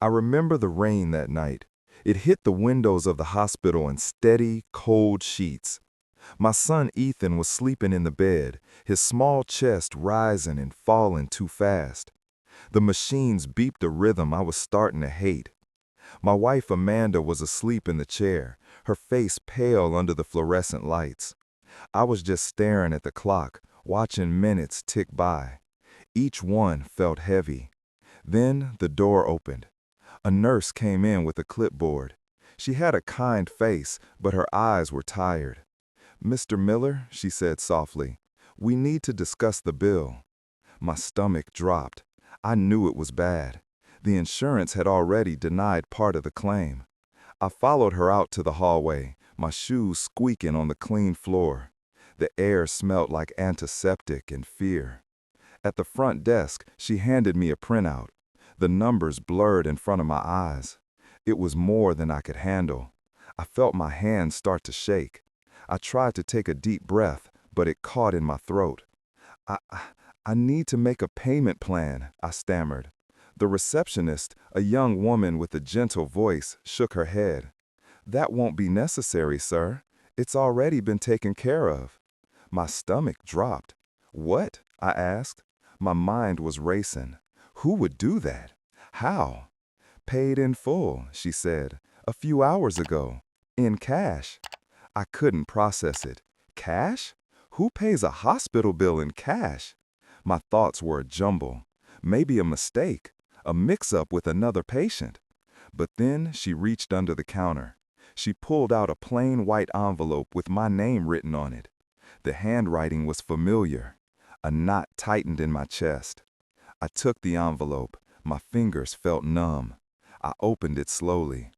I remember the rain that night. It hit the windows of the hospital in steady, cold sheets. My son Ethan was sleeping in the bed, his small chest rising and falling too fast. The machines beeped a rhythm I was starting to hate. My wife Amanda was asleep in the chair, her face pale under the fluorescent lights. I was just staring at the clock, watching minutes tick by. Each one felt heavy. Then the door opened. A nurse came in with a clipboard. She had a kind face, but her eyes were tired. "Mr. Miller," she said softly, "we need to discuss the bill." My stomach dropped. I knew it was bad. The insurance had already denied part of the claim. I followed her out to the hallway, my shoes squeaking on the clean floor. The air smelled like antiseptic and fear. At the front desk, she handed me a printout. The numbers blurred in front of my eyes. It was more than I could handle. I felt my hands start to shake. I tried to take a deep breath, but it caught in my throat. I, I need to make a payment plan," I stammered. The receptionist, a young woman with a gentle voice, shook her head. "That won't be necessary, sir. It's already been taken care of." My stomach dropped. "What?" I asked. My mind was racing. Who would do that? How? "Paid in full," she said, "a few hours ago. In cash." I couldn't process it. Cash? Who pays a hospital bill in cash? My thoughts were a jumble. Maybe a mistake, a mix-up with another patient. But then she reached under the counter. She pulled out a plain white envelope with my name written on it. The handwriting was familiar. A knot tightened in my chest. I took the envelope. My fingers felt numb. I opened it slowly.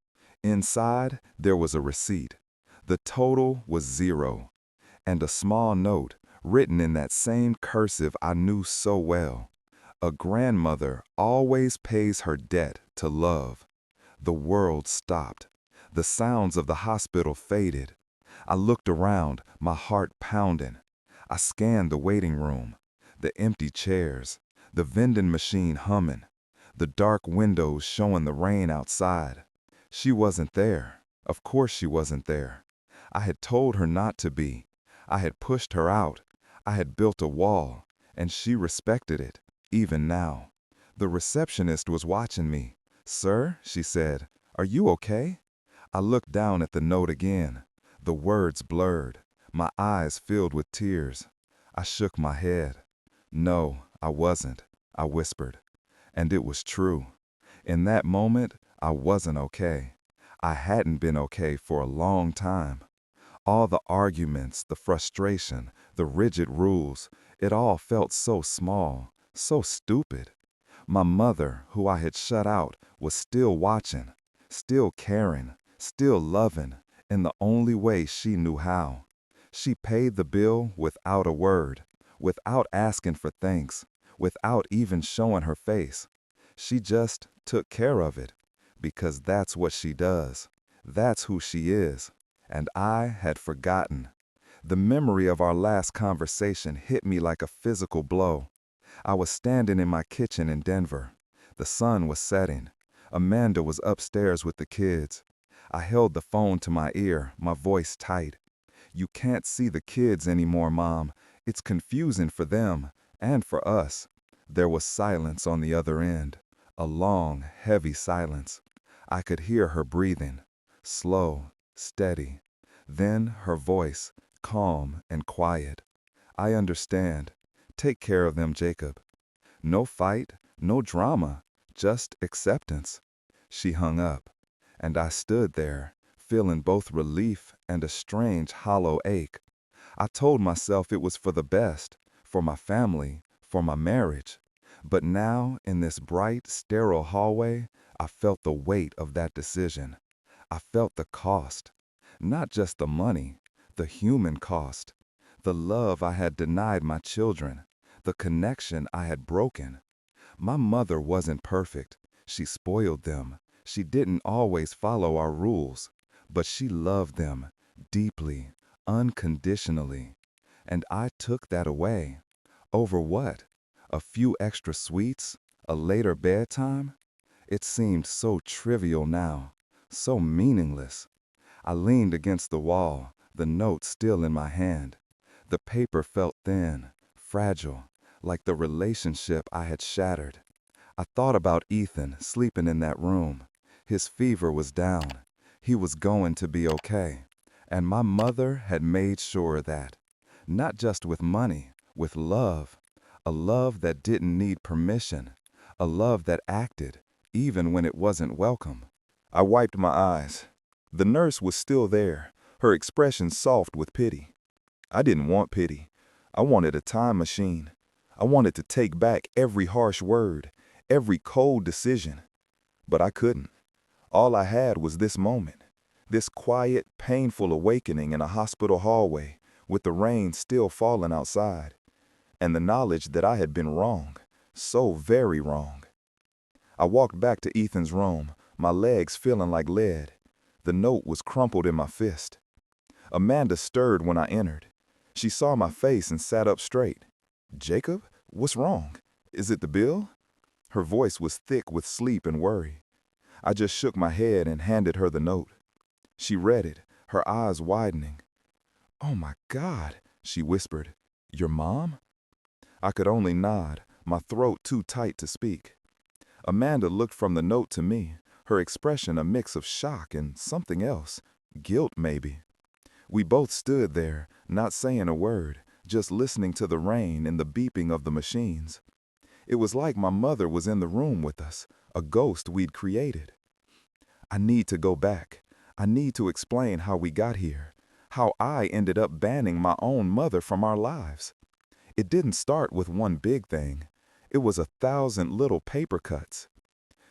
Inside, there was a receipt. The total was 0. And a small note, written in that same cursive I knew so well. "A grandmother always pays her debt to love." The world stopped. The sounds of the hospital faded. I looked around, my heart pounding. I scanned the waiting room, the empty chairs, the vending machine humming, the dark windows showing the rain outside. She wasn't there. Of course she wasn't there. I had told her not to be. I had pushed her out. I had built a wall, and she respected it, even now. The receptionist was watching me. "Sir," she said, "are you okay?" I looked down at the note again. The words blurred. My eyes filled with tears. I shook my head. "No, I wasn't," I whispered. And it was true. In that moment, I wasn't okay. I hadn't been okay for a long time. All the arguments, the frustration, the rigid rules, it all felt so small, so stupid. My mother, who I had shut out, was still watching, still caring, still loving, in the only way she knew how. She paid the bill without a word, without asking for thanks, without even showing her face. She just took care of it, because that's what she does. That's who she is. And I had forgotten. The memory of our last conversation hit me like a physical blow. I was standing in my kitchen in Denver. The sun was setting. Amanda was upstairs with the kids. I held the phone to my ear, my voice tight. "You can't see the kids anymore, Mom. It's confusing for them, and for us." There was silence on the other end. A long, heavy silence. I could hear her breathing. Slow, steady. Then her voice, calm and quiet. "I understand. Take care of them, Jacob." No fight, no drama, just acceptance. She hung up, and I stood there, feeling both relief and a strange hollow ache. I told myself it was for the best, for my family, for my marriage. But now, in this bright, sterile hallway, I felt the weight of that decision. I felt the cost. Not just the money, the human cost. The love I had denied my children. The connection I had broken. My mother wasn't perfect. She spoiled them. She didn't always follow our rules. But she loved them, deeply, unconditionally. And I took that away. Over what? A few extra sweets? A later bedtime? It seemed so trivial now, so meaningless. I leaned against the wall, the note still in my hand. The paper felt thin, fragile, like the relationship I had shattered. I thought about Ethan sleeping in that room. His fever was down. He was going to be okay. And my mother had made sure of that. Not just with money, with love. A love that didn't need permission. A love that acted, even when it wasn't welcome. I wiped my eyes. The nurse was still there, her expression soft with pity. I didn't want pity. I wanted a time machine. I wanted to take back every harsh word, every cold decision. But I couldn't. All I had was this moment, this quiet, painful awakening in a hospital hallway with the rain still falling outside, and the knowledge that I had been wrong, so very wrong. I walked back to Ethan's room, my legs feeling like lead. The note was crumpled in my fist. Amanda stirred when I entered. She saw my face and sat up straight. "Jacob, what's wrong? Is it the bill?" Her voice was thick with sleep and worry. I just shook my head and handed her the note. She read it, her eyes widening. "Oh my God," she whispered. "Your mom?" I could only nod, my throat too tight to speak. Amanda looked from the note to me, her expression a mix of shock and something else, guilt maybe. We both stood there, not saying a word, just listening to the rain and the beeping of the machines. It was like my mother was in the room with us, a ghost we'd created. I need to go back. I need to explain how we got here, how I ended up banning my own mother from our lives. It didn't start with one big thing. It was 1,000 little paper cuts.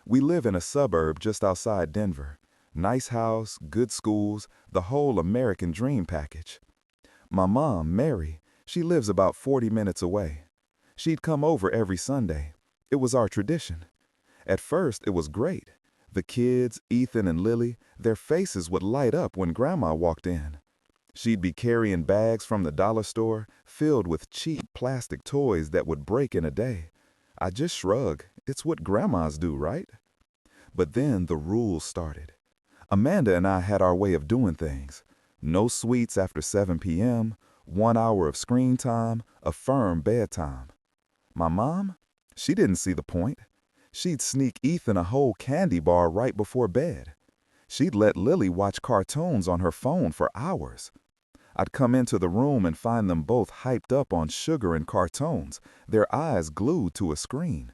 We live in a suburb just outside Denver. Nice house, good schools, the whole American dream package. My mom, Mary, she lives about 40 minutes away. She'd come over every Sunday. It was our tradition. At first, it was great. The kids, Ethan and Lily, their faces would light up when Grandma walked in. She'd be carrying bags from the dollar store filled with cheap plastic toys that would break in a day. I just shrug. It's what grandmas do, right? But then the rules started. Amanda and I had our way of doing things. No sweets after 7 p.m., 1 hour of screen time, a firm bedtime. My mom? She didn't see the point. She'd sneak Ethan a whole candy bar right before bed. She'd let Lily watch cartoons on her phone for hours. I'd come into the room and find them both hyped up on sugar and cartoons, their eyes glued to a screen.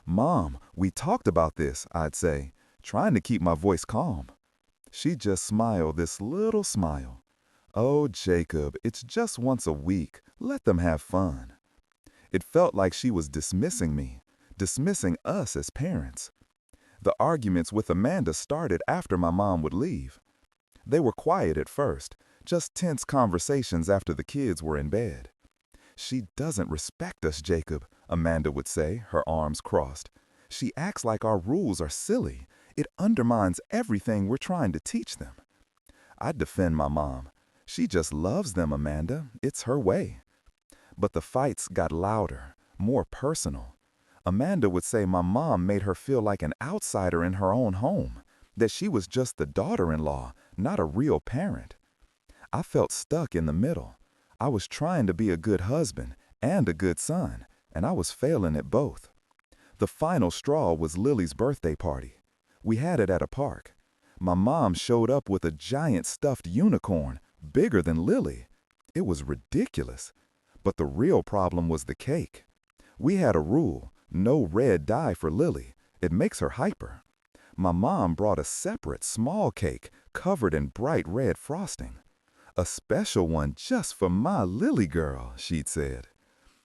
"Mom, we talked about this," I'd say, trying to keep my voice calm. She'd just smile this little smile. "Oh, Jacob, it's just once a week. Let them have fun." It felt like she was dismissing me, dismissing us as parents. The arguments with Amanda started after my mom would leave. They were quiet at first, just tense conversations after the kids were in bed. "She doesn't respect us, Jacob," Amanda would say, her arms crossed. "She acts like our rules are silly. It undermines everything we're trying to teach them." I'd defend my mom. "She just loves them, Amanda. It's her way." But the fights got louder, more personal. Amanda would say my mom made her feel like an outsider in her own home, that she was just the daughter-in-law, not a real parent. I felt stuck in the middle. I was trying to be a good husband and a good son, and I was failing at both. The final straw was Lily's birthday party. We had it at a park. My mom showed up with a giant stuffed unicorn, bigger than Lily. It was ridiculous. But the real problem was the cake. We had a rule, no red dye for Lily. It makes her hyper. My mom brought a separate small cake covered in bright red frosting. "A special one just for my Lily girl," she'd said.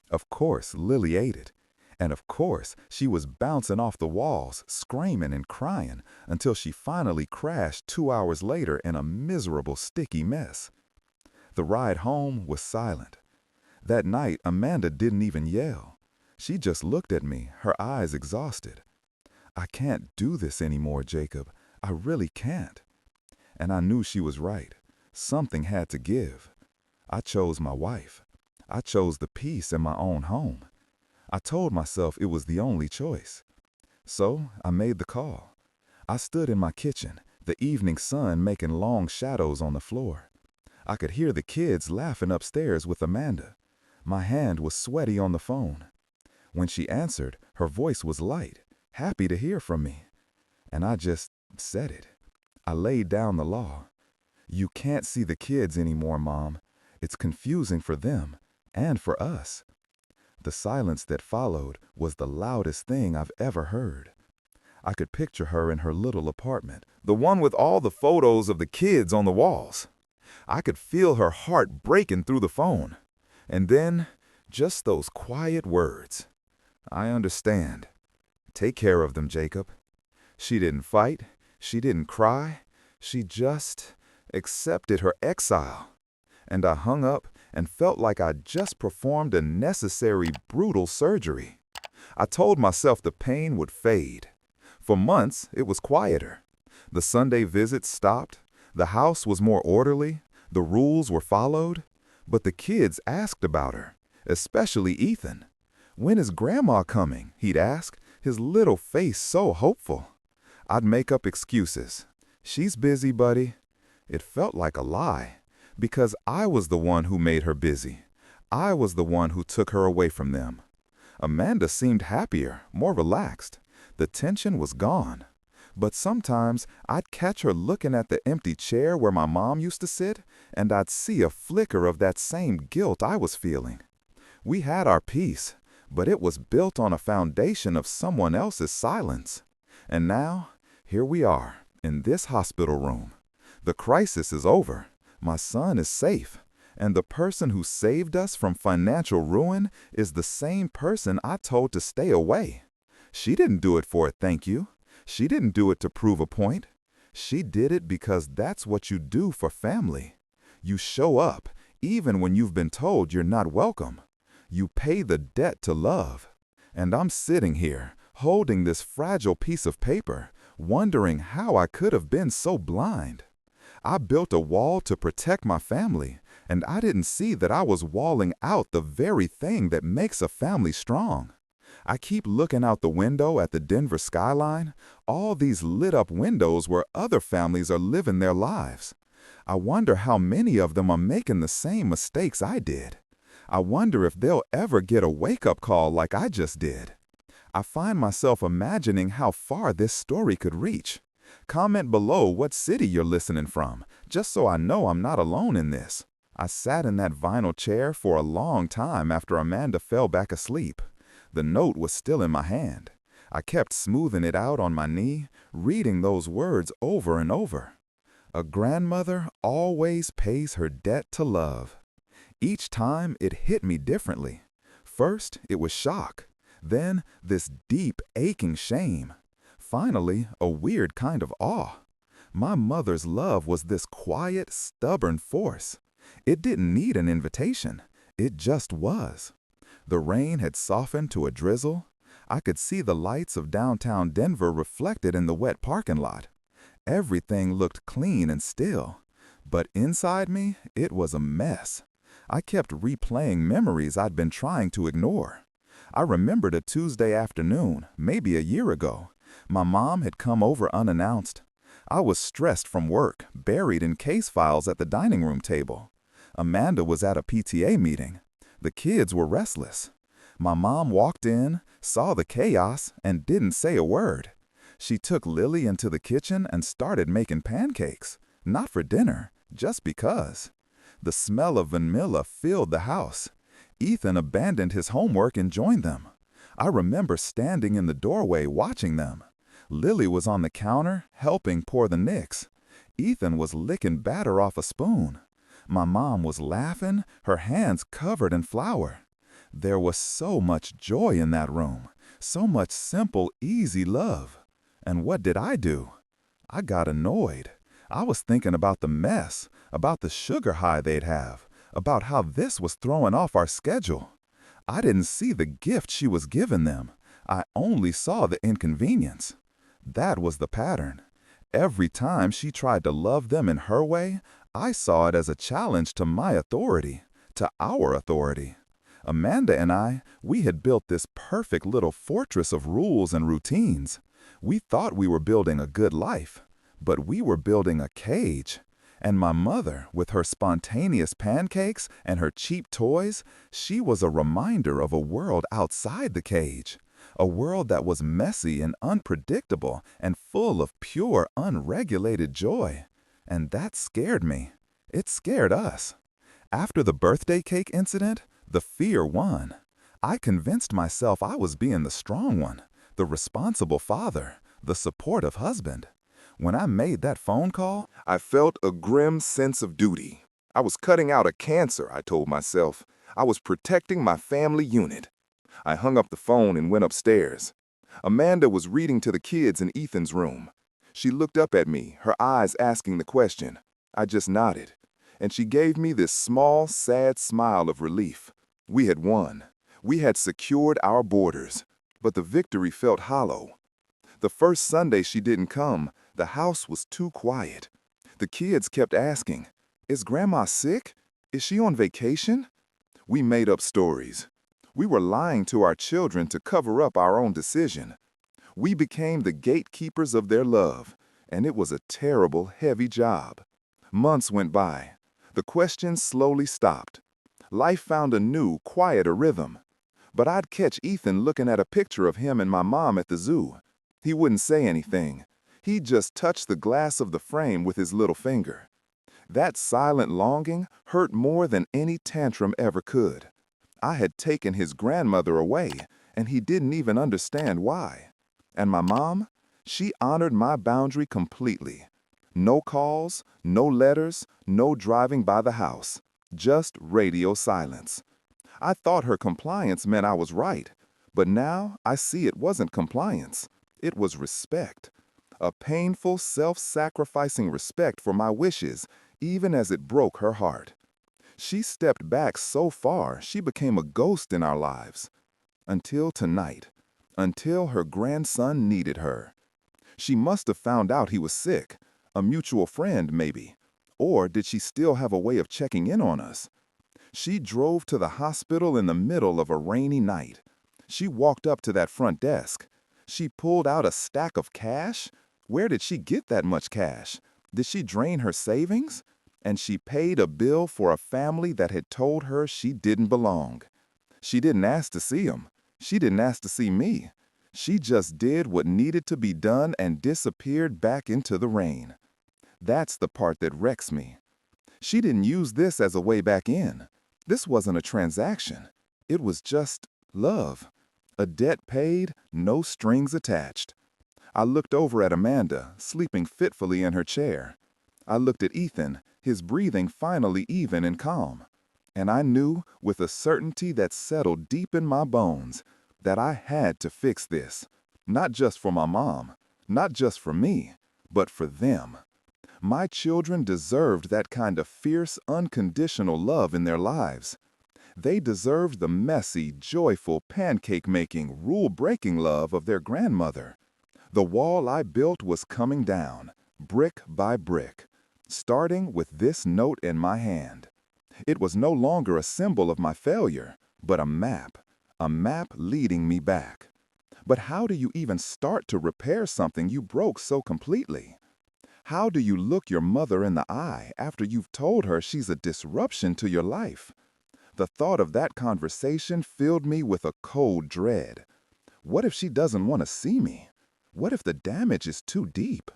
Of course, Lily ate it. And of course, she was bouncing off the walls, screaming and crying, until she finally crashed 2 hours later in a miserable, sticky mess. The ride home was silent. That night, Amanda didn't even yell. She just looked at me, her eyes exhausted. "I can't do this anymore, Jacob. I really can't." And I knew she was right. Something had to give. I chose my wife. I chose the peace in my own home. I told myself it was the only choice. So I made the call. I stood in my kitchen, the evening sun making long shadows on the floor. I could hear the kids laughing upstairs with Amanda. My hand was sweaty on the phone. When she answered, her voice was light, happy to hear from me. And I just said it. I laid down the law. You can't see the kids anymore, Mom. It's confusing for them and for us. The silence that followed was the loudest thing I've ever heard. I could picture her in her little apartment, the one with all the photos of the kids on the walls. I could feel her heart breaking through the phone. And then, just those quiet words. I understand. Take care of them, Jacob. She didn't fight. She didn't cry. She just accepted her exile. And I hung up and felt like I'd just performed a necessary, brutal surgery. I told myself the pain would fade. For months, it was quieter. The Sunday visits stopped. The house was more orderly. The rules were followed. But the kids asked about her, especially Ethan. When is Grandma coming? He'd ask, his little face so hopeful. I'd make up excuses. She's busy, buddy. It felt like a lie, because I was the one who made her busy. I was the one who took her away from them. Amanda seemed happier, more relaxed. The tension was gone. But sometimes I'd catch her looking at the empty chair where my mom used to sit, and I'd see a flicker of that same guilt I was feeling. We had our peace, but it was built on a foundation of someone else's silence. And now, here we are, in this hospital room. The crisis is over. My son is safe. And the person who saved us from financial ruin is the same person I told to stay away. She didn't do it for a thank you. She didn't do it to prove a point. She did it because that's what you do for family. You show up, even when you've been told you're not welcome. You pay the debt to love. And I'm sitting here, holding this fragile piece of paper, wondering how I could have been so blind. I built a wall to protect my family, and I didn't see that I was walling out the very thing that makes a family strong. I keep looking out the window at the Denver skyline, all these lit-up windows where other families are living their lives. I wonder how many of them are making the same mistakes I did. I wonder if they'll ever get a wake-up call like I just did. I find myself imagining how far this story could reach. Comment below what city you're listening from, just so I know I'm not alone in this. I sat in that vinyl chair for a long time after Amanda fell back asleep. The note was still in my hand. I kept smoothing it out on my knee, reading those words over and over. A grandmother always pays her debt to love. Each time it hit me differently. First, it was shock. Then, this deep, aching shame. Finally, a weird kind of awe. My mother's love was this quiet, stubborn force. It didn't need an invitation. It just was. The rain had softened to a drizzle. I could see the lights of downtown Denver reflected in the wet parking lot. Everything looked clean and still. But inside me, it was a mess. I kept replaying memories I'd been trying to ignore. I remembered a Tuesday afternoon, maybe a year ago. My mom had come over unannounced. I was stressed from work, buried in case files at the dining room table. Amanda was at a PTA meeting. The kids were restless. My mom walked in, saw the chaos, and didn't say a word. She took Lily into the kitchen and started making pancakes. Not for dinner, just because. The smell of vanilla filled the house. Ethan abandoned his homework and joined them. I remember standing in the doorway watching them. Lily was on the counter, helping pour the nicks. Ethan was licking batter off a spoon. My mom was laughing, her hands covered in flour. There was so much joy in that room, so much simple, easy love. And what did I do? I got annoyed. I was thinking about the mess, about the sugar high they'd have, about how this was throwing off our schedule. I didn't see the gift she was giving them. I only saw the inconvenience. That was the pattern. Every time she tried to love them in her way, I saw it as a challenge to my authority, to our authority. Amanda and we had built this perfect little fortress of rules and routines. We thought we were building a good life, but we were building a cage. And my mother, with her spontaneous pancakes and her cheap toys, she was a reminder of a world outside the cage. A world that was messy and unpredictable and full of pure, unregulated joy. And that scared me. It scared us. After the birthday cake incident, the fear won. I convinced myself I was being the strong one, the responsible father, the supportive husband. When I made that phone call, I felt a grim sense of duty. I was cutting out a cancer, I told myself. I was protecting my family unit. I hung up the phone and went upstairs. Amanda was reading to the kids in Ethan's room. She looked up at me, her eyes asking the question. I just nodded, and she gave me this small, sad smile of relief. We had won. We had secured our borders, but the victory felt hollow. The first Sunday she didn't come, the house was too quiet. The kids kept asking, "Is Grandma sick? Is she on vacation?" We made up stories. We were lying to our children to cover up our own decision. We became the gatekeepers of their love, and it was a terrible, heavy job. Months went by. The questions slowly stopped. Life found a new, quieter rhythm. But I'd catch Ethan looking at a picture of him and my mom at the zoo. He wouldn't say anything. He'd just touch the glass of the frame with his little finger. That silent longing hurt more than any tantrum ever could. I had taken his grandmother away, and he didn't even understand why. And my mom? She honored my boundary completely. No calls, no letters, no driving by the house. Just radio silence. I thought her compliance meant I was right, but now I see it wasn't compliance. It was respect. A painful, self-sacrificing respect for my wishes, even as it broke her heart. She stepped back so far, she became a ghost in our lives. Until tonight. Until her grandson needed her. She must have found out he was sick. A mutual friend, maybe. Or did she still have a way of checking in on us? She drove to the hospital in the middle of a rainy night. She walked up to that front desk. She pulled out a stack of cash. Where did she get that much cash? Did she drain her savings? And she paid a bill for a family that had told her she didn't belong. She didn't ask to see him. She didn't ask to see me. She just did what needed to be done and disappeared back into the rain. That's the part that wrecks me. She didn't use this as a way back in. This wasn't a transaction. It was just love. A debt paid, no strings attached. I looked over at Amanda, sleeping fitfully in her chair. I looked at Ethan, his breathing finally even and calm. And I knew, with a certainty that settled deep in my bones, that I had to fix this. Not just for my mom, not just for me, but for them. My children deserved that kind of fierce, unconditional love in their lives. They deserved the messy, joyful, pancake-making, rule-breaking love of their grandmother. The wall I built was coming down, brick by brick, starting with this note in my hand. It was no longer a symbol of my failure, but a map leading me back. But how do you even start to repair something you broke so completely? How do you look your mother in the eye after you've told her she's a disruption to your life? The thought of that conversation filled me with a cold dread. What if she doesn't want to see me? What if the damage is too deep?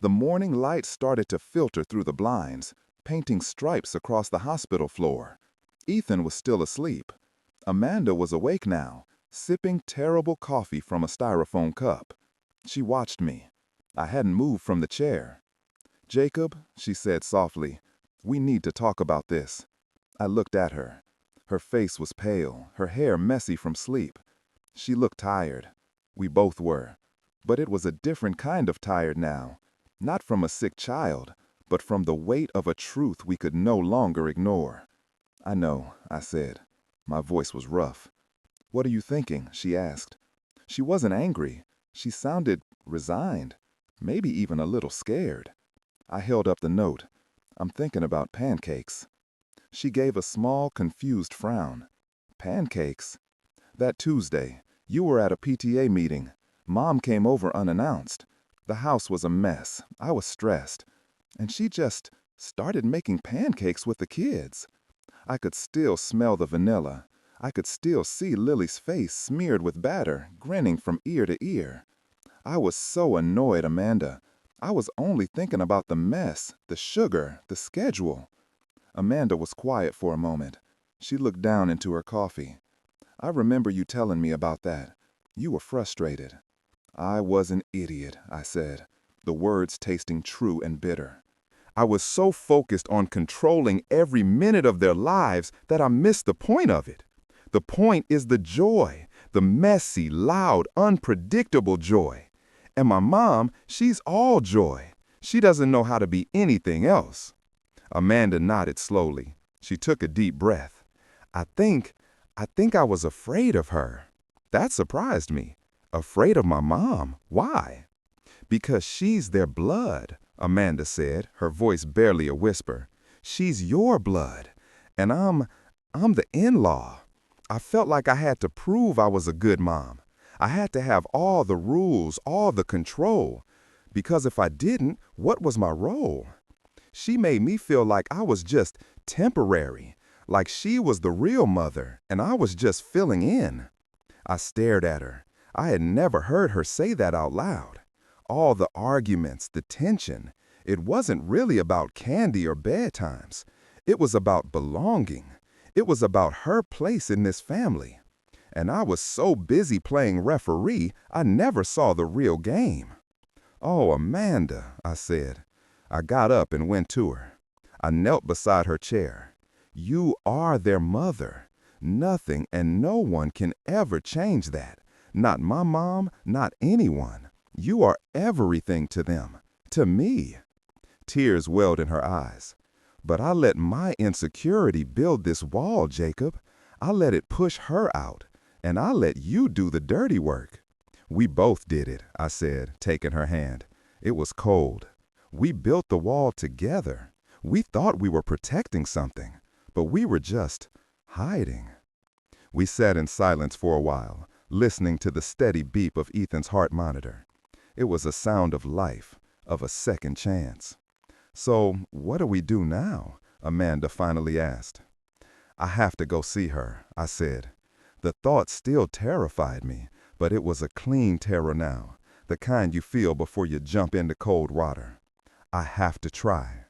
The morning light started to filter through the blinds, painting stripes across the hospital floor. Ethan was still asleep. Amanda was awake now, sipping terrible coffee from a styrofoam cup. She watched me. I hadn't moved from the chair. "Jacob," she said softly, "we need to talk about this." I looked at her. Her face was pale, her hair messy from sleep. She looked tired. We both were. But it was a different kind of tired now. Not from a sick child, but from the weight of a truth we could no longer ignore. "I know," I said. My voice was rough. "What are you thinking?" she asked. She wasn't angry. She sounded resigned, maybe even a little scared. I held up the note. "I'm thinking about pancakes." She gave a small, confused frown. Pancakes. That Tuesday, you were at a PTA meeting. Mom came over unannounced. The house was a mess. I was stressed. And she just started making pancakes with the kids. I could still smell the vanilla. I could still see Lily's face smeared with batter, grinning from ear to ear. I was so annoyed, Amanda. I was only thinking about the mess, the sugar, the schedule. Amanda was quiet for a moment. She looked down into her coffee. I remember you telling me about that. You were frustrated. I was an idiot, I said, the words tasting true and bitter. I was so focused on controlling every minute of their lives that I missed the point of it. The point is the joy, the messy, loud, unpredictable joy. And my mom, she's all joy. She doesn't know how to be anything else. Amanda nodded slowly. She took a deep breath. I think I was afraid of her. That surprised me. Afraid of my mom. Why? Because she's their blood, Amanda said, her voice barely a whisper. She's your blood. And I'm the in-law. I felt like I had to prove I was a good mom. I had to have all the rules, all the control. Because if I didn't, what was my role? She made me feel like I was just temporary, like she was the real mother and I was just filling in. I stared at her. I had never heard her say that out loud. All the arguments, the tension, it wasn't really about candy or bedtimes. It was about belonging. It was about her place in this family. And I was so busy playing referee, I never saw the real game. Oh, Amanda, I said. I got up and went to her. I knelt beside her chair. You are their mother. Nothing and no one can ever change that. Not my mom, not anyone. You are everything to them, to me. Tears welled in her eyes. But I let my insecurity build this wall, Jacob. I let it push her out, and I let you do the dirty work. We both did it, I said, taking her hand. It was cold. We built the wall together. We thought we were protecting something, but we were just hiding. We sat in silence for a while, listening to the steady beep of Ethan's heart monitor. It was a sound of life, of a second chance. So, what do we do now? Amanda finally asked. I have to go see her, I said. The thought still terrified me, but it was a clean terror now, the kind you feel before you jump into cold water. I have to try.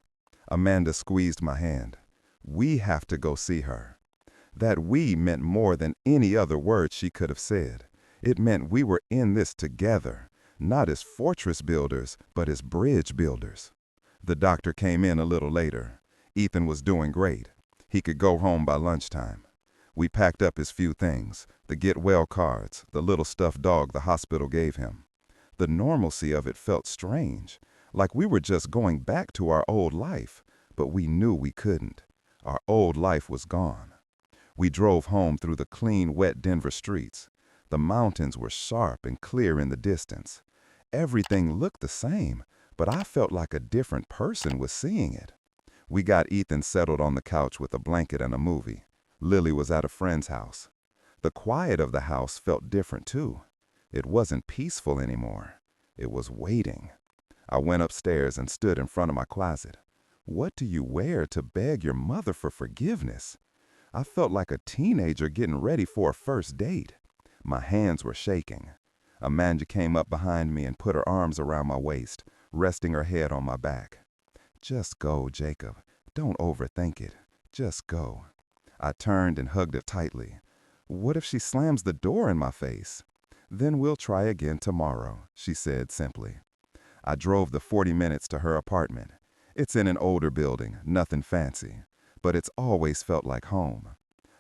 Amanda squeezed my hand. We have to go see her. That we meant more than any other word she could have said. It meant we were in this together, not as fortress builders, but as bridge builders. The doctor came in a little later. Ethan was doing great. He could go home by lunchtime. We packed up his few things, the get well cards, the little stuffed dog the hospital gave him. The normalcy of it felt strange, like we were just going back to our old life, but we knew we couldn't. Our old life was gone. We drove home through the clean, wet Denver streets. The mountains were sharp and clear in the distance. Everything looked the same, but I felt like a different person was seeing it. We got Ethan settled on the couch with a blanket and a movie. Lily was at a friend's house. The quiet of the house felt different too. It wasn't peaceful anymore. It was waiting. I went upstairs and stood in front of my closet. What do you wear to beg your mother for forgiveness? I felt like a teenager getting ready for a first date. My hands were shaking. Amanda came up behind me and put her arms around my waist, resting her head on my back. Just go, Jacob. Don't overthink it. Just go. I turned and hugged her tightly. What if she slams the door in my face? Then we'll try again tomorrow, she said simply. I drove the 40 minutes to her apartment. It's in an older building, nothing fancy, but it's always felt like home.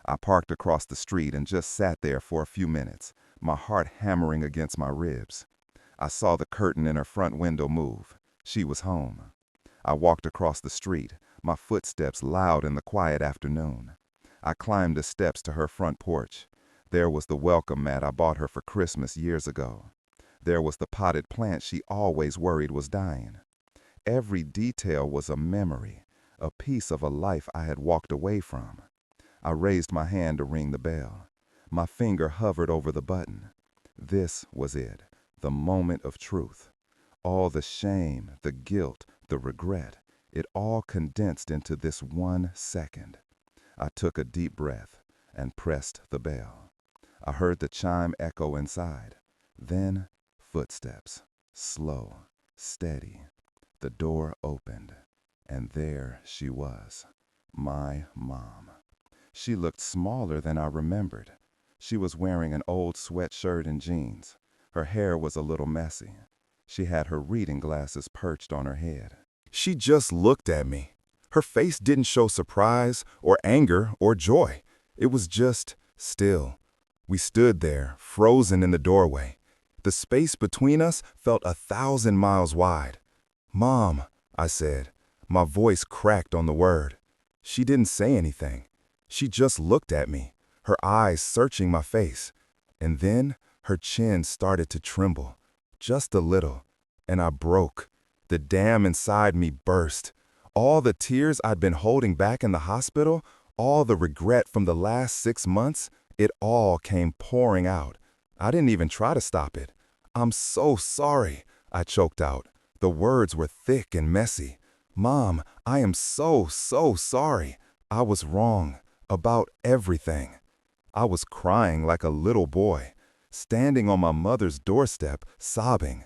I parked across the street and just sat there for a few minutes, my heart hammering against my ribs. I saw the curtain in her front window move. She was home. I walked across the street, my footsteps loud in the quiet afternoon. I climbed the steps to her front porch. There was the welcome mat I bought her for Christmas years ago. There was the potted plant she always worried was dying. Every detail was a memory, a piece of a life I had walked away from. I raised my hand to ring the bell. My finger hovered over the button. This was it, the moment of truth. All the shame, the guilt, the regret, it all condensed into this 1 second. I took a deep breath and pressed the bell. I heard the chime echo inside. Then, footsteps, slow, steady. The door opened, and there she was, my mom. She looked smaller than I remembered. She was wearing an old sweatshirt and jeans. Her hair was a little messy. She had her reading glasses perched on her head. She just looked at me. Her face didn't show surprise or anger or joy. It was just still. We stood there, frozen in the doorway. The space between us felt 1,000 miles wide. "Mom," I said. My voice cracked on the word. She didn't say anything. She just looked at me, her eyes searching my face. And then her chin started to tremble, just a little, and I broke. The dam inside me burst. All the tears I'd been holding back in the hospital, all the regret from the last 6 months, it all came pouring out. I didn't even try to stop it. "I'm so sorry," I choked out. The words were thick and messy. "Mom, I am so sorry. I was wrong about everything." I was crying like a little boy, standing on my mother's doorstep, sobbing.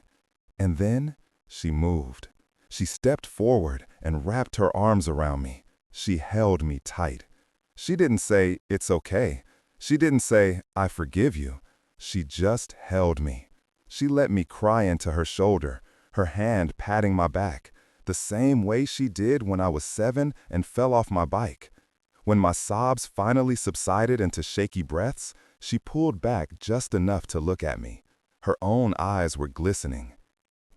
And then she moved. She stepped forward and wrapped her arms around me. She held me tight. She didn't say, "It's okay." She didn't say, "I forgive you." She just held me. She let me cry into her shoulder, her hand patting my back, the same way she did when I was 7 and fell off my bike. When my sobs finally subsided into shaky breaths, she pulled back just enough to look at me. Her own eyes were glistening.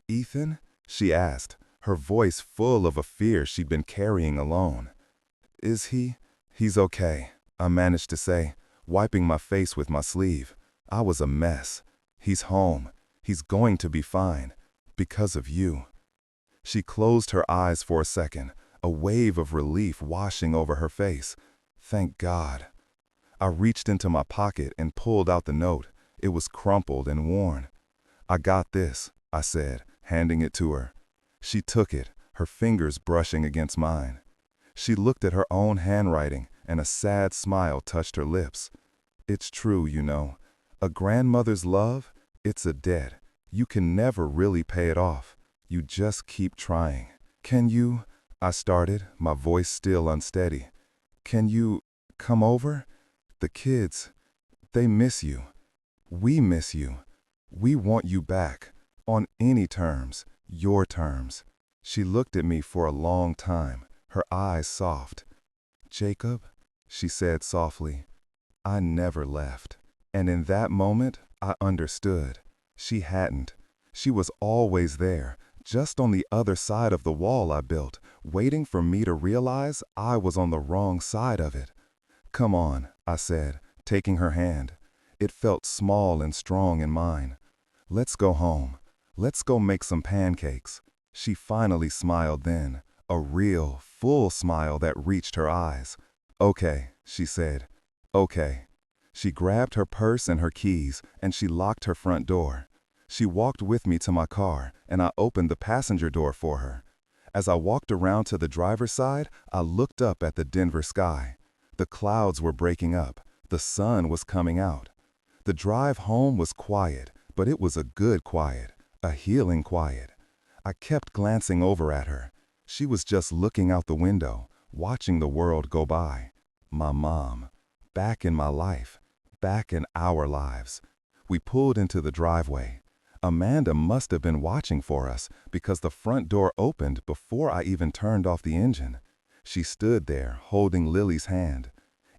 "Ethan?" she asked, her voice full of a fear she'd been carrying alone. "Is he?" "He's okay," I managed to say, wiping my face with my sleeve. I was a mess. "He's home. He's going to be fine. Because of you." She closed her eyes for a second, a wave of relief washing over her face. "Thank God." I reached into my pocket and pulled out the note. It was crumpled and worn. "I got this," I said, handing it to her. She took it, her fingers brushing against mine. She looked at her own handwriting, and a sad smile touched her lips. "It's true, you know. A grandmother's love, it's a debt. You can never really pay it off. You just keep trying." "Can you," I started, my voice still unsteady. "Can you come over? The kids, they miss you. We miss you. We want you back, on any terms, your terms." She looked at me for a long time, her eyes soft. "Jacob," she said softly, "I never left." And in that moment, I understood. She hadn't. She was always there, just on the other side of the wall I built, waiting for me to realize I was on the wrong side of it. "Come on," I said, taking her hand. It felt small and strong in mine. "Let's go home. Let's go make some pancakes." She finally smiled then, a real, full smile that reached her eyes. "Okay," she said. "Okay." She grabbed her purse and her keys, and she locked her front door. She walked with me to my car, and I opened the passenger door for her. As I walked around to the driver's side, I looked up at the Denver sky. The clouds were breaking up. The sun was coming out. The drive home was quiet, but it was a good quiet, a healing quiet. I kept glancing over at her. She was just looking out the window, watching the world go by. My mom, back in my life, back in our lives. We pulled into the driveway. Amanda must have been watching for us because the front door opened before I even turned off the engine. She stood there, holding Lily's hand.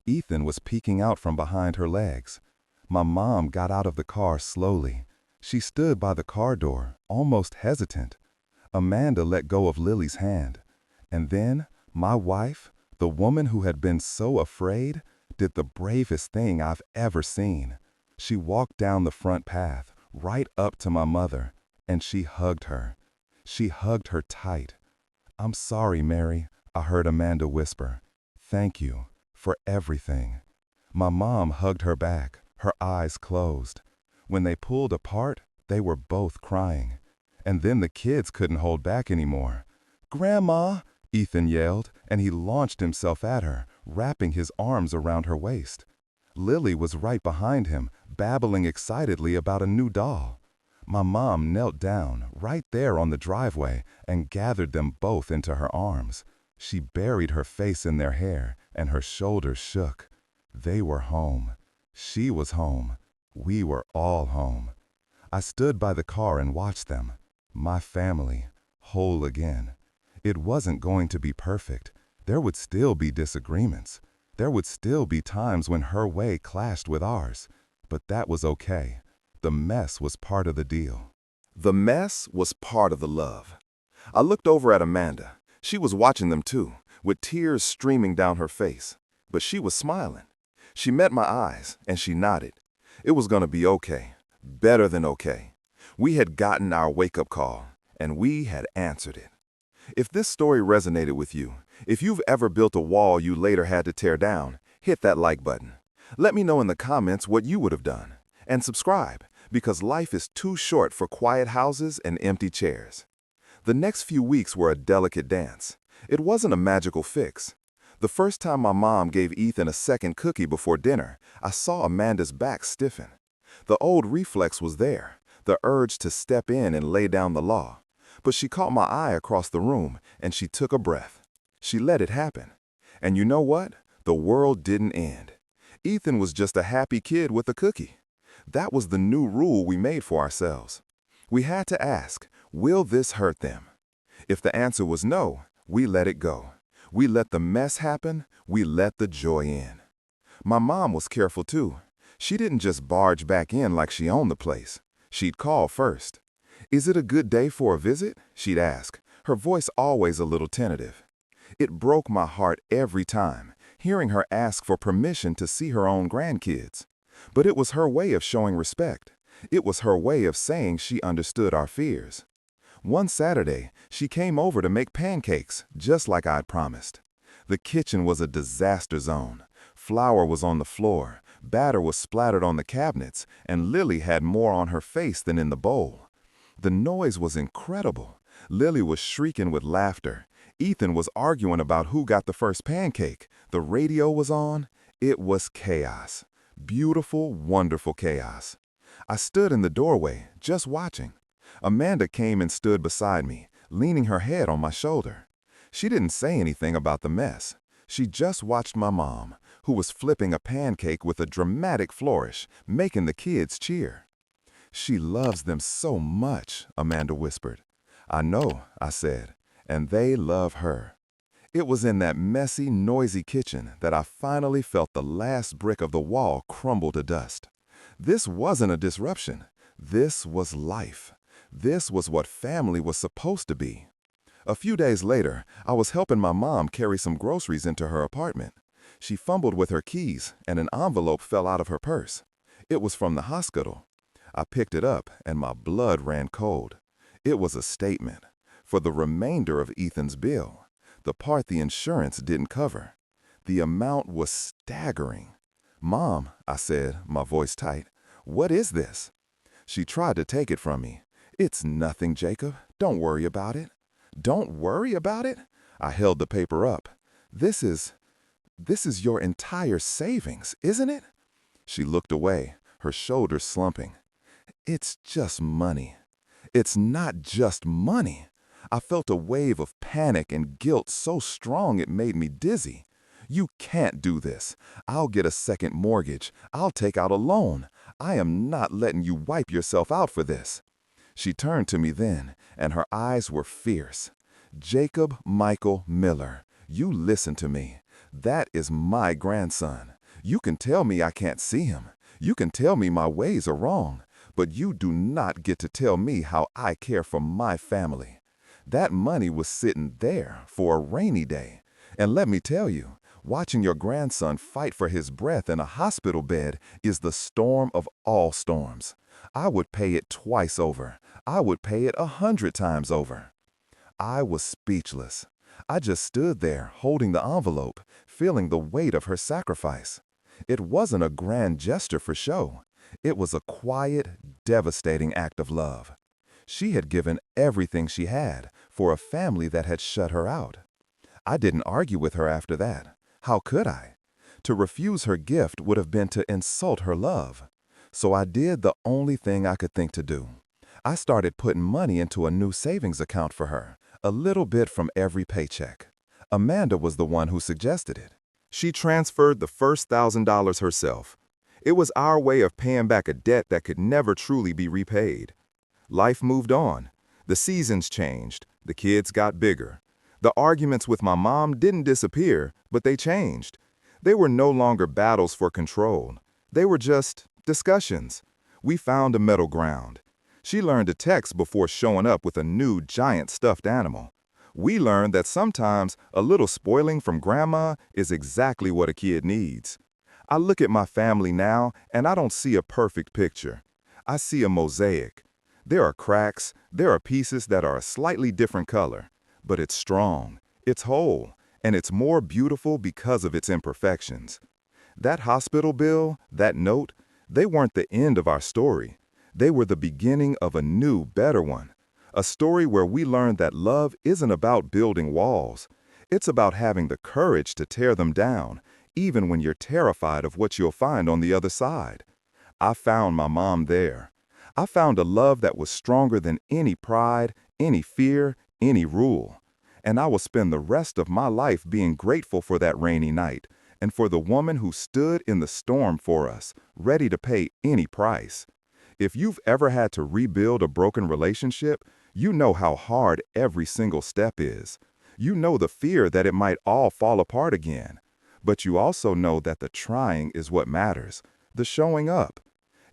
Ethan was peeking out from behind her legs. My mom got out of the car slowly. She stood by the car door, almost hesitant. Amanda let go of Lily's hand. And then, my wife, the woman who had been so afraid, did the bravest thing I've ever seen. She walked down the front path, right up to my mother, and she hugged her. She hugged her tight. "I'm sorry, Mary," I heard Amanda whisper. "Thank you for everything. My mom hugged her back, her eyes closed. When they pulled apart, they were both crying. And then the kids couldn't hold back anymore. "Grandma!" Ethan yelled, and he launched himself at her, wrapping his arms around her waist. Lily was right behind him, babbling excitedly about a new doll. My mom knelt down right there on the driveway and gathered them both into her arms. She buried her face in their hair, and her shoulders shook. They were home. She was home. We were all home. I stood by the car and watched them. My family, whole again. It wasn't going to be perfect. There would still be disagreements. There would still be times when her way clashed with ours. But that was okay. The mess was part of the deal. The mess was part of the love. I looked over at Amanda. She was watching them too, with tears streaming down her face. But she was smiling. She met my eyes, and she nodded. It was going to be okay. Better than okay. We had gotten our wake-up call, and we had answered it. If this story resonated with you, if you've ever built a wall you later had to tear down, hit that like button. Let me know in the comments what you would have done. And subscribe, because life is too short for quiet houses and empty chairs. The next few weeks were a delicate dance. It wasn't a magical fix. The first time my mom gave Ethan a second cookie before dinner, I saw Amanda's back stiffen. The old reflex was there, the urge to step in and lay down the law. But she caught my eye across the room, and she took a breath. She let it happen. And you know what? The world didn't end. Ethan was just a happy kid with a cookie. That was the new rule we made for ourselves. We had to ask, will this hurt them? If the answer was no, we let it go. We let the mess happen, we let the joy in. My mom was careful too. She didn't just barge back in like she owned the place. She'd call first. "Is it a good day for a visit?" she'd ask, her voice always a little tentative. It broke my heart every time, hearing her ask for permission to see her own grandkids. But it was her way of showing respect. It was her way of saying she understood our fears. One Saturday, she came over to make pancakes, just like I'd promised. The kitchen was a disaster zone. Flour was on the floor, batter was splattered on the cabinets, and Lily had more on her face than in the bowl. The noise was incredible. Lily was shrieking with laughter. Ethan was arguing about who got the first pancake. The radio was on. It was chaos. Beautiful, wonderful chaos. I stood in the doorway, just watching. Amanda came and stood beside me, leaning her head on my shoulder. She didn't say anything about the mess. She just watched my mom, who was flipping a pancake with a dramatic flourish, making the kids cheer. "She loves them so much," Amanda whispered. "I know," I said, "and they love her." It was in that messy, noisy kitchen that I finally felt the last brick of the wall crumble to dust. This wasn't a disruption. This was life. This was what family was supposed to be. A few days later, I was helping my mom carry some groceries into her apartment. She fumbled with her keys, and an envelope fell out of her purse. It was from the hospital. I picked it up, and my blood ran cold. It was a statement for the remainder of Ethan's bill, the part the insurance didn't cover. The amount was staggering. "Mom," I said, my voice tight, "what is this?" She tried to take it from me. "It's nothing, Jacob. Don't worry about it." "Don't worry about it?" I held the paper up. This is your entire savings, isn't it?" She looked away, her shoulders slumping. "It's just money." "It's not just money." I felt a wave of panic and guilt so strong it made me dizzy. "You can't do this. I'll get a second mortgage. I'll take out a loan. I am not letting you wipe yourself out for this." She turned to me then, and her eyes were fierce. "Jacob Michael Miller, you listen to me. That is my grandson. You can tell me I can't see him. You can tell me my ways are wrong. But you do not get to tell me how I care for my family." That money was sitting there for a rainy day. And let me tell you, watching your grandson fight for his breath in a hospital bed is the storm of all storms. I would pay it twice over. I would pay it 100 times over. I was speechless. I just stood there, holding the envelope, feeling the weight of her sacrifice. It wasn't a grand gesture for show. It was a quiet, devastating act of love. She had given everything she had for a family that had shut her out. I didn't argue with her after that. How could I? To refuse her gift would have been to insult her love. So I did the only thing I could think to do. I started putting money into a new savings account for her, a little bit from every paycheck. Amanda was the one who suggested it. She transferred the first $1,000 herself. It was our way of paying back a debt that could never truly be repaid. Life moved on. The seasons changed. The kids got bigger. The arguments with my mom didn't disappear, but they changed. They were no longer battles for control. They were just discussions. We found a middle ground. She learned to text before showing up with a new giant stuffed animal. We learned that sometimes a little spoiling from grandma is exactly what a kid needs. I look at my family now and I don't see a perfect picture. I see a mosaic. There are cracks, there are pieces that are a slightly different color, but it's strong, it's whole, and it's more beautiful because of its imperfections. That hospital bill, that note, they weren't the end of our story. They were the beginning of a new, better one. A story where we learned that love isn't about building walls. It's about having the courage to tear them down, even when you're terrified of what you'll find on the other side. I found my mom there. I found a love that was stronger than any pride, any fear, any rule. And I will spend the rest of my life being grateful for that rainy night and for the woman who stood in the storm for us, ready to pay any price. If you've ever had to rebuild a broken relationship, you know how hard every single step is. You know the fear that it might all fall apart again. But you also know that the trying is what matters, the showing up.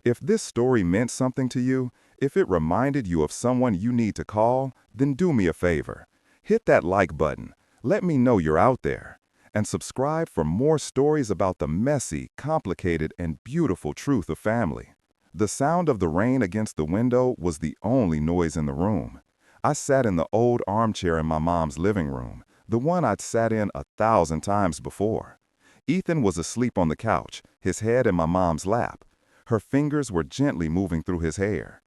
If this story meant something to you, if it reminded you of someone you need to call, then do me a favor. Hit that like button. Let me know you're out there. And subscribe for more stories about the messy, complicated, and beautiful truth of family. The sound of the rain against the window was the only noise in the room. I sat in the old armchair in my mom's living room, the one I'd sat in 1,000 times before. Ethan was asleep on the couch, his head in my mom's lap. Her fingers were gently moving through his hair.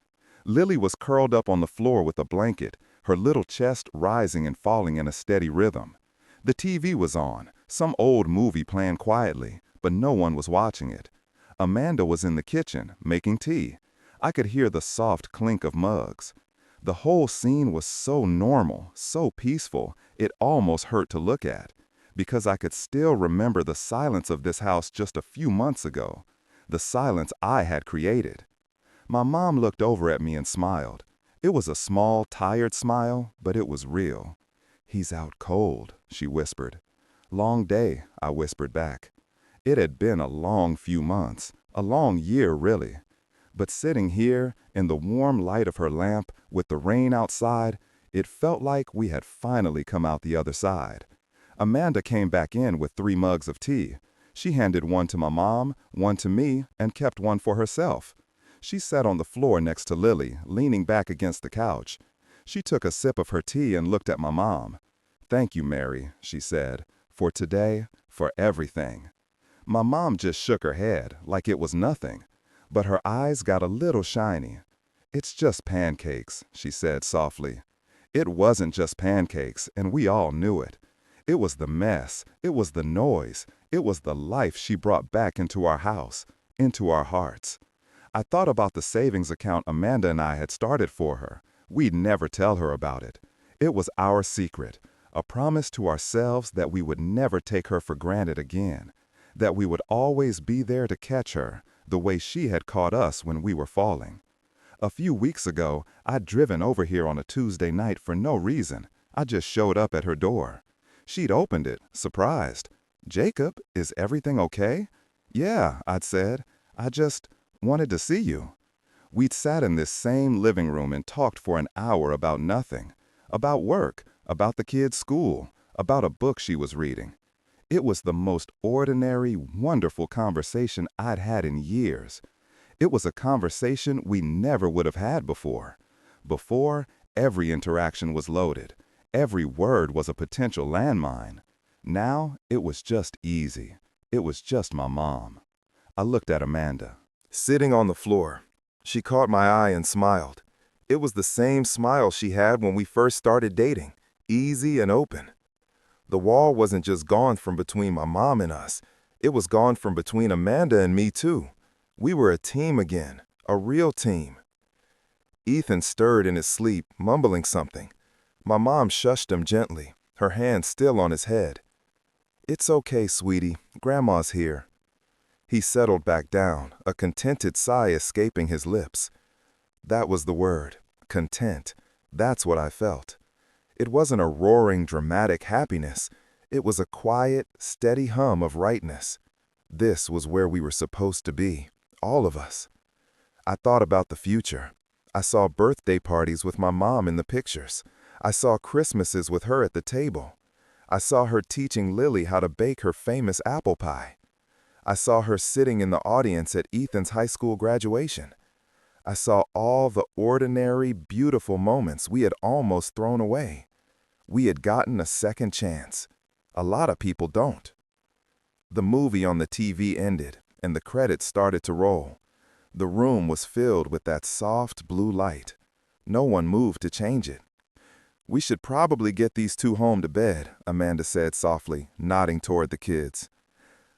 Lily was curled up on the floor with a blanket, her little chest rising and falling in a steady rhythm. The TV was on, some old movie playing quietly, but no one was watching it. Amanda was in the kitchen, making tea. I could hear the soft clink of mugs. The whole scene was so normal, so peaceful, it almost hurt to look at, because I could still remember the silence of this house just a few months ago, the silence I had created. My mom looked over at me and smiled. It was a small, tired smile, but it was real. "He's out cold," she whispered. "Long day," I whispered back. It had been a long few months, a long year really. But sitting here, in the warm light of her lamp, with the rain outside, it felt like we had finally come out the other side. Amanda came back in with 3 mugs of tea. She handed one to my mom, one to me, and kept one for herself. She sat on the floor next to Lily, leaning back against the couch. She took a sip of her tea and looked at my mom. "Thank you, Mary," she said, "for today, for everything." My mom just shook her head, like it was nothing, but her eyes got a little shiny. "It's just pancakes," she said softly. It wasn't just pancakes, and we all knew it. It was the mess, it was the noise, it was the life she brought back into our house, into our hearts. I thought about the savings account Amanda and I had started for her. We'd never tell her about it. It was our secret, a promise to ourselves that we would never take her for granted again, that we would always be there to catch her, the way she had caught us when we were falling. A few weeks ago, I'd driven over here on a Tuesday night for no reason. I just showed up at her door. She'd opened it, surprised. "Jacob, is everything okay?" "Yeah," I'd said. "I just wanted to see you." We'd sat in this same living room and talked for an hour about nothing. About work, about the kids' school, about a book she was reading. It was the most ordinary, wonderful conversation I'd had in years. It was a conversation we never would have had before. Before, every interaction was loaded. Every word was a potential landmine. Now, it was just easy. It was just my mom. I looked at Amanda. Sitting on the floor, she caught my eye and smiled. It was the same smile she had when we first started dating, easy and open. The wall wasn't just gone from between my mom and us. It was gone from between Amanda and me, too. We were a team again, a real team. Ethan stirred in his sleep, mumbling something. My mom shushed him gently, her hand still on his head. "It's okay, sweetie. Grandma's here." He settled back down, a contented sigh escaping his lips. That was the word, content. That's what I felt. It wasn't a roaring, dramatic happiness. It was a quiet, steady hum of rightness. This was where we were supposed to be, all of us. I thought about the future. I saw birthday parties with my mom in the pictures. I saw Christmases with her at the table. I saw her teaching Lily how to bake her famous apple pie. I saw her sitting in the audience at Ethan's high school graduation. I saw all the ordinary, beautiful moments we had almost thrown away. We had gotten a second chance. A lot of people don't. The movie on the TV ended, and the credits started to roll. The room was filled with that soft blue light. No one moved to change it. "We should probably get these two home to bed," Amanda said softly, nodding toward the kids.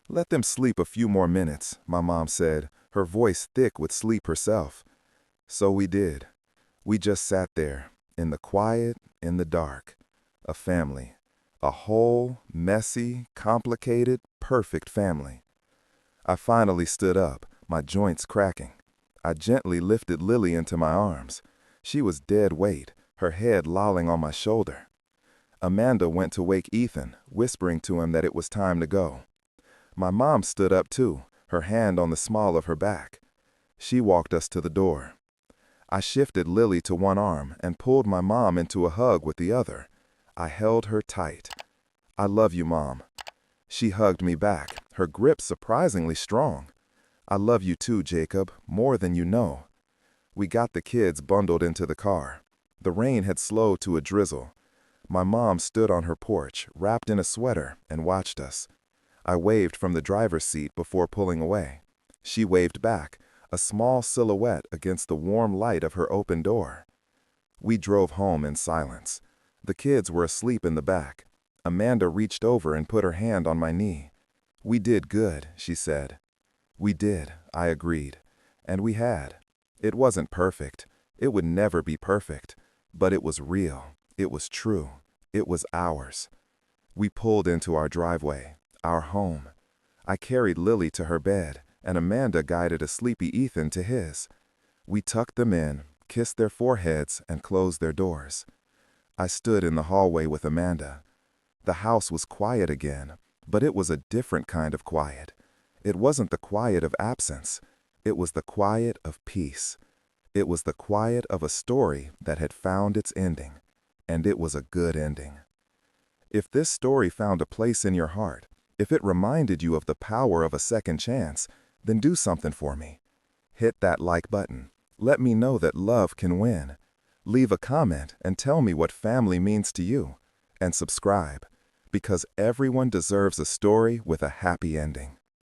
"Let them sleep a few more minutes," my mom said, her voice thick with sleep herself. So we did. We just sat there, in the quiet, in the dark. A family. A whole, messy, complicated, perfect family. I finally stood up, my joints cracking. I gently lifted Lily into my arms. She was dead weight, her head lolling on my shoulder. Amanda went to wake Ethan, whispering to him that it was time to go. My mom stood up too, her hand on the small of her back. She walked us to the door. I shifted Lily to one arm and pulled my mom into a hug with the other. I held her tight. "I love you, Mom." She hugged me back, her grip surprisingly strong. "I love you too, Jacob, more than you know." We got the kids bundled into the car. The rain had slowed to a drizzle. My mom stood on her porch, wrapped in a sweater, and watched us. I waved from the driver's seat before pulling away. She waved back, a small silhouette against the warm light of her open door. We drove home in silence. The kids were asleep in the back. Amanda reached over and put her hand on my knee. "We did good," she said. "We did," I agreed. And we had. It wasn't perfect. It would never be perfect. But it was real. It was true. It was ours. We pulled into our driveway, our home. I carried Lily to her bed, and Amanda guided a sleepy Ethan to his. We tucked them in, kissed their foreheads, and closed their doors. I stood in the hallway with Amanda. The house was quiet again, but it was a different kind of quiet. It wasn't the quiet of absence. It was the quiet of peace. It was the quiet of a story that had found its ending, and it was a good ending. If this story found a place in your heart, if it reminded you of the power of a second chance, then do something for me. Hit that like button. Let me know that love can win. Leave a comment and tell me what family means to you. And subscribe, because everyone deserves a story with a happy ending.